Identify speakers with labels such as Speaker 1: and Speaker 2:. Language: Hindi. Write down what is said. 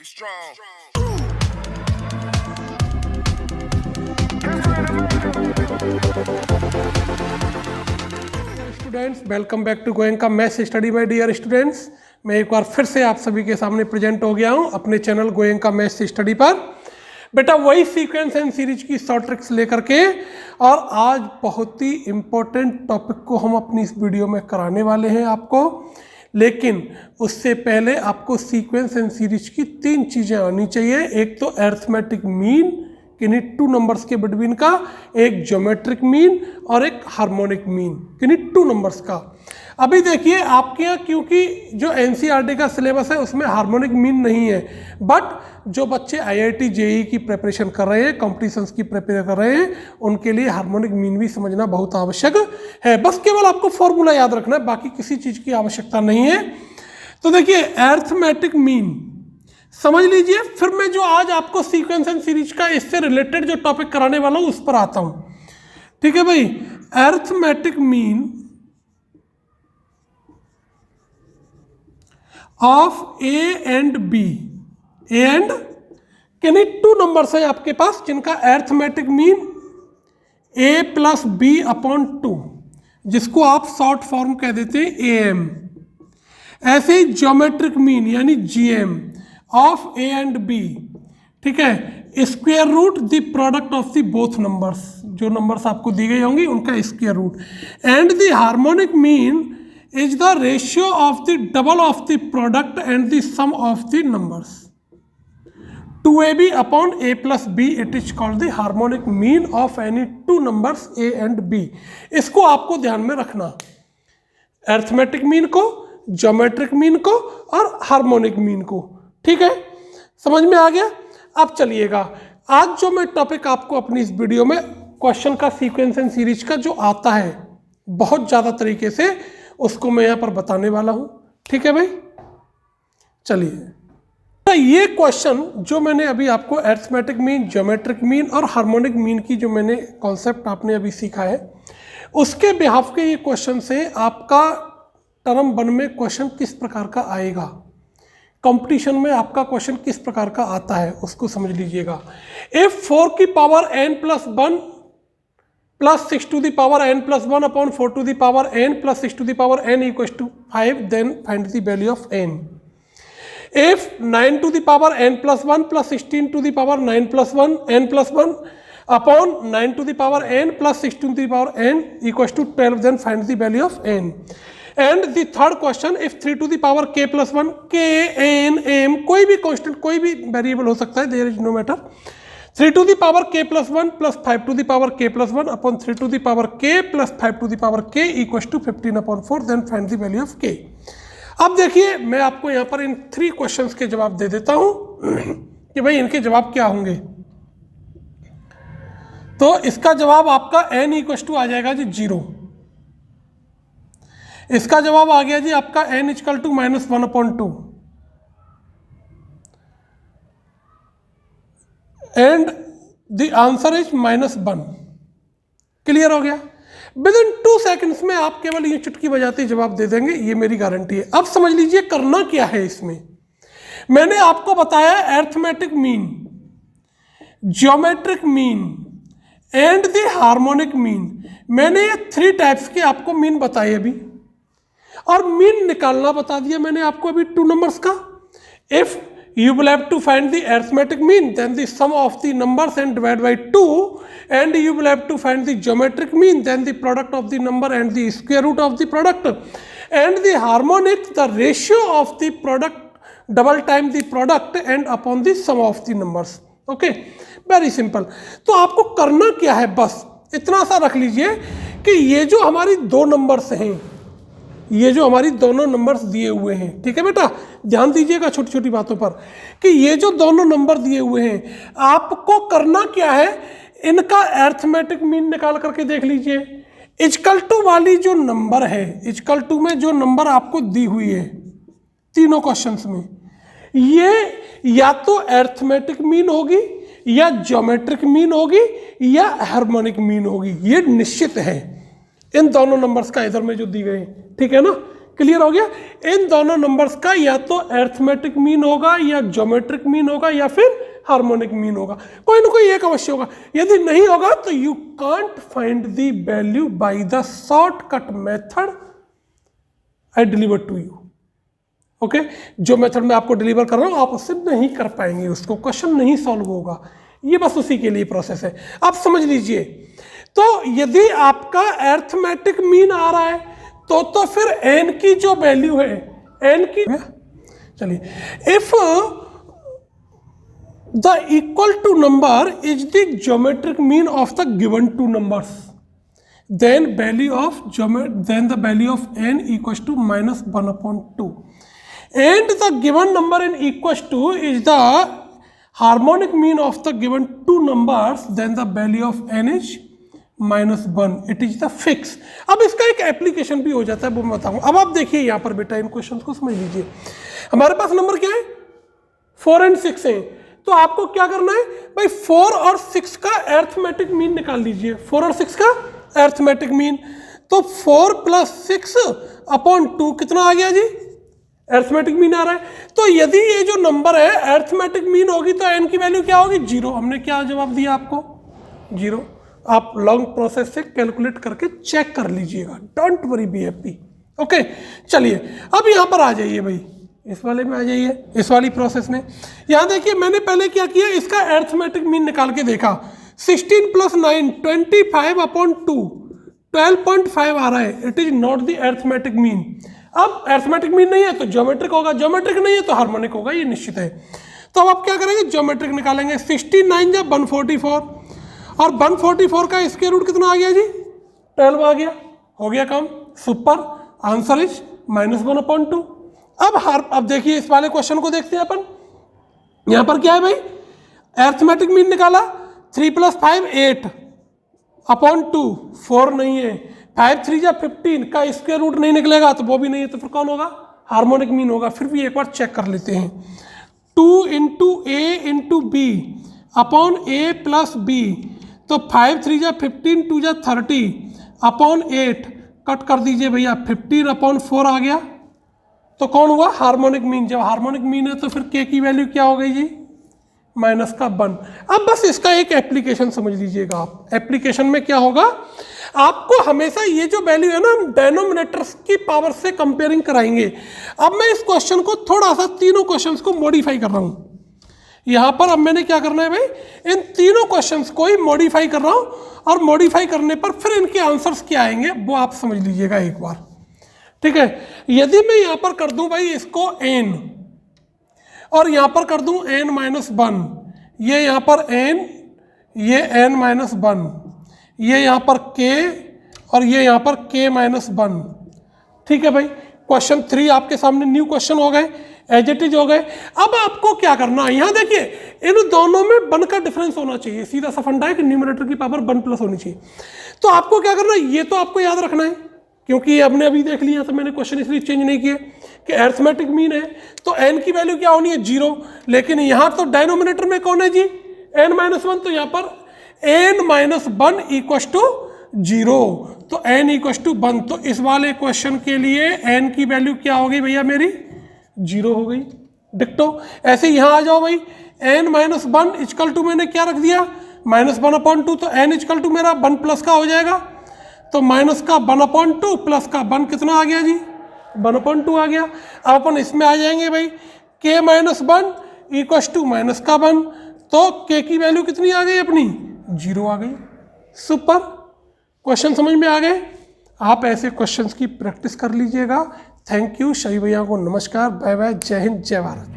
Speaker 1: Students, welcome back to Goenka maths study by dear students. मैं एक बार फिर से आप सभी के सामने प्रेजेंट हो गया हूं अपने चैनल गोयंका मैथ्स स्टडी पर। बेटा वही सीक्वेंस एंड सीरीज की शॉर्ट ट्रिक्स लेकर के, और आज बहुत ही इम्पोर्टेंट टॉपिक को हम अपनी इस वीडियो में कराने वाले हैं आपको। लेकिन उससे पहले आपको सीक्वेंस एंड सीरीज की तीन चीज़ें आनी चाहिए। एक तो अरिथमेटिक मीन किन्हीं टू नंबर्स के बिटवीन का, एक ज्योमेट्रिक मीन और एक हार्मोनिक मीन किन्हीं टू नंबर्स का। अभी देखिए आपके यहाँ क्योंकि जो एनसीईआरटी का सिलेबस है उसमें हार्मोनिक मीन नहीं है, बट जो बच्चे आईआईटी जेईई की प्रिपरेशन कर रहे हैं, कॉम्पिटिशन्स की प्रिपेयर कर रहे हैं, उनके लिए हार्मोनिक मीन भी समझना बहुत आवश्यक है। बस केवल आपको फॉर्मूला याद रखना है, बाकी किसी चीज़ की आवश्यकता नहीं है। तो देखिए अरिथमेटिक मीन समझ लीजिए, फिर मैं जो आज आपको सीक्वेंस एंड सीरीज का इससे रिलेटेड जो टॉपिक कराने वाला हूं उस पर आता हूं। ठीक है भाई, arithmetic mean of A and B, A and यानी टू नंबर्स हैं आपके पास जिनका arithmetic mean A plus B upon two, जिसको आप शॉर्ट फॉर्म कह देते हैं ए एम। ऐसे ही ज्योमेट्रिक मीन यानी G M of A and B, ठीक है, square root the product of the both numbers, जो नंबर्स आपको दी गई होंगी उनका square root. And the harmonic mean is the ratio of the double of the product and the sum of the numbers. 2ab upon a plus b, it is called the harmonic mean of any two numbers a and b। इसको आपको ध्यान में रखना, अरिथमेटिक मीन को, ज्योमेट्रिक मीन को और हार्मोनिक मीन को। ठीक है, समझ में आ गया। अब चलिएगा, आज जो मैं टॉपिक आपको अपनी इस वीडियो में क्वेश्चन का सीक्वेंस एंड सीरीज का जो आता है बहुत ज़्यादा तरीके से, उसको मैं यहाँ पर बताने वाला हूँ। ठीक है भाई, चलिए। तो ये क्वेश्चन जो मैंने अभी आपको अरिथमेटिक मीन, ज्योमेट्रिक मीन और हार्मोनिक मीन की जो मैंने कॉन्सेप्ट आपने अभी सीखा है, उसके बिहाफ के ये क्वेश्चन से आपका टर्म 1 में क्वेश्चन किस प्रकार का आएगा, कंपटीशन में आपका क्वेश्चन किस प्रकार का आता है उसको समझ लीजिएगा। इफ 4 की power n plus 1 plus 6 to the power n plus 1 upon 4 to the power n plus 6 to the power n equals to 5, then find the value of n। If 9 to the power n plus 1 plus 16 to the power 9 plus 1 n plus 1 upon 9 to the power n plus 6 to the power n equals to 12, then find the value of n। And the third question, if 3 to the power k plus 1, k n m कोई भी कांस्टेंट, कोई भी वेरिएबल हो सकता है, there is no matter, 3 to the power k plus 1 plus 5 to the power k plus 1 upon 3 to the power k plus 5 to the power k equals to 15 upon 4, then find the value of k। अब देखिए मैं आपको यहाँ पर इन 3 क्वेश्चंस के जवाब दे देता हूँ कि भाई इनके जवाब क्या होंगे। तो इसका जवाब आपका n इक्वल्स टू आ जाएगा जी 0। इसका जवाब आ गया जी आपका n equal to -1 upon 2, and the answer is -1। Clear हो गया। विद इन 2 सेकेंड्स में आप केवल ये चुटकी बजाते जवाब दे देंगे, ये मेरी गारंटी है। अब समझ लीजिए करना क्या है इसमें। मैंने आपको बताया arithmetic mean, geometric mean and the harmonic mean. मैंने ये 3 टाइप्स के आपको मीन बताए अभी, और मीन निकालना बता दिया मैंने आपको अभी 2 नंबर्स का। If you will have to find the arithmetic mean, then the sum of the numbers and divide by 2, and you will have to find the geometric mean, then the product of the number and the square root of the product, and the harmonic the ratio of the product double time the product and upon the sum of the numbers. Okay, very simple. तो आपको करना क्या है, बस इतना सा रख लीजिए कि ये जो हमारी 2 नंबर्स हैं, ये जो हमारी दोनों नंबर्स दिए हुए हैं, ठीक है बेटा, ध्यान दीजिएगा छोटी छोटी बातों पर, कि ये जो दोनों नंबर दिए हुए हैं आपको करना क्या है, इनका अरिथमेटिक मीन निकाल करके देख लीजिए। इक्वल टू वाली जो नंबर है, इक्वल टू में जो नंबर आपको दी हुई है तीनों क्वेश्चंस में, ये या तो अरिथमेटिक मीन होगी, या ज्योमेट्रिक मीन होगी, या हार्मोनिक मीन होगी। ये निश्चित है इन दोनों नंबर्स का इधर में जो दी गए, ठीक है ना, क्लियर हो गया। इन दोनों नंबर्स का या तो अरिथमेटिक मीन होगा या ज्योमेट्रिक मीन होगा या फिर हार्मोनिक मीन होगा, कोई ना कोई एक अवश्य होगा। यदि नहीं होगा तो you can't find the value by the shortcut method I deliver to you. Okay, जो मेथड मैं आपको डिलीवर कर रहा हूं आप उससे नहीं कर पाएंगे, उसको क्वेश्चन नहीं सॉल्व होगा। ये बस उसी के लिए प्रोसेस है, आप समझ लीजिए। तो यदि आपका अरिथमेटिक मीन आ रहा है तो फिर n की जो वैल्यू है, n की, चलिए, if the equal to number is the geometric mean of the given two numbers, then the value of n equals to -1/2, and the given number n equals to is the harmonic mean of the given two numbers, then the value of n is -1, it is the fix। अब इसका एक एप्लीकेशन भी हो जाता है, वो मैं बताऊंगा। अब आप देखिए यहाँ पर बेटा, इन क्वेश्चंस को समझ लीजिए। हमारे पास नंबर क्या है, 4 और 6 है, तो आपको क्या करना है भाई, 4 और 6 का अरिथमेटिक मीन निकाल लीजिए। 4 और 6 का अरिथमेटिक मीन, तो 4 + 6/2 कितना आ गया जी, अरिथमेटिक मीन आ रहा है। तो यदि ये जो नंबर है अरिथमेटिक मीन होगी तो n की वैल्यू क्या होगी, 0। हमने क्या जवाब दिया आपको, 0। आप लॉन्ग प्रोसेस से कैलकुलेट करके चेक कर लीजिएगा, don't worry, be happy. Okay, चलिए अब यहाँ पर आ जाइए भाई, इस वाले में आ जाइए, इस वाली प्रोसेस में। यहाँ देखिए मैंने पहले क्या किया, इसका अरिथमेटिक मीन निकाल के देखा। 16 + 9 25/2, 12.5 आ रहा है। It is not the arithmetic mean. अब अरिथमेटिक मीन नहीं है तो ज्योमेट्रिक होगा, ज्योमेट्रिक नहीं है तो हार्मोनिक होगा, ये निश्चित है। तो अब आप क्या करेंगे, ज्योमेट्रिक निकालेंगे। 16 9 × 144, और 144 का स्क्वायर रूट कितना आ गया जी, 12 आ गया। हो गया काम, सुपर, आंसर इज -1/2। अब देखिए इस वाले क्वेश्चन को देखते हैं अपन। यहाँ पर क्या है भाई, अरिथमेटिक मीन निकाला, 3 + 5 8/2, 4 नहीं है। 5 3 × 15 का स्क्वायर रूट नहीं निकलेगा, तो वो भी नहीं है, तो फिर कौन होगा, हार्मोनिक मीन होगा। फिर भी एक बार चेक कर लेते हैं। 2 × a × b/a + b, तो 5 3 × 15, 2 × 30/8, कट कर दीजिए भैया, 15/4 आ गया। तो कौन हुआ, हार्मोनिक मीन। जब हार्मोनिक मीन है तो फिर k की वैल्यू क्या हो गई जी, -1। अब बस इसका एक एप्लीकेशन समझ लीजिएगा आप। एप्लीकेशन में क्या होगा, आपको हमेशा ये जो वैल्यू है ना, हम डेनोमिनेटर्स की पावर से कंपेयरिंग कराएंगे। अब मैं इस क्वेश्चन को थोड़ा सा, तीनों क्वेश्चंस को मॉडिफाई कर रहा हूँ यहाँ पर। अब मैंने क्या करना है भाई, इन तीनों क्वेश्चंस को ही मॉडिफाई कर रहा हूँ, और मॉडिफाई करने पर फिर इनके आंसर्स क्या आएंगे वो आप समझ लीजिएगा एक बार, ठीक है। यदि मैं यहाँ पर कर दूं भाई इसको n, और यहाँ पर कर दूं n-1, ये यहाँ पर n, ये n-1, ये यहाँ पर k, और ये यहाँ पर k-1, ठीक है भाई। क्वेश्चन 3 आपके सामने न्यू क्वेश्चन हो गए, एज इट इज हो गए। अब आपको क्या करना है, यहाँ देखिए इन दोनों में 1 का डिफरेंस होना चाहिए, सीधा सा फंडा है कि न्यूमरेटर की पावर 1+ होनी चाहिए। तो आपको क्या करना है, ये तो आपको याद रखना है, क्योंकि हमने अभी देख लिया था, मैंने क्वेश्चन इसलिए चेंज नहीं किए कि अरिथमेटिक मीन है तो n की वैल्यू क्या होनी है, 0। लेकिन यहाँ तो डिनोमिनेटर में कौन है जी, n-1, तो यहाँ पर n-1 = 0, तो n = 1। तो इस वाले क्वेश्चन के लिए n की वैल्यू क्या हो गई भैया, मेरी 0 हो गई। डिक्टो ऐसे यहाँ आ जाओ भाई, n-1 = मैंने क्या रख दिया, -1/2, तो n = मेरा 1+ का हो जाएगा। तो माइनस का 1/2 प्लस का 1 कितना आ गया जी, 1/2 आ गया। अब अपन इसमें आ जाएंगे भाई, k - 1 = -1, तो k की वैल्यू कितनी आ गई अपनी, 0 आ गई। सुपर, क्वेश्चन समझ में आ गए। आप ऐसे क्वेश्चंस की प्रैक्टिस कर लीजिएगा। थैंक यू, सभी भैया को नमस्कार, बाय बाय, जय हिंद, जय भारत।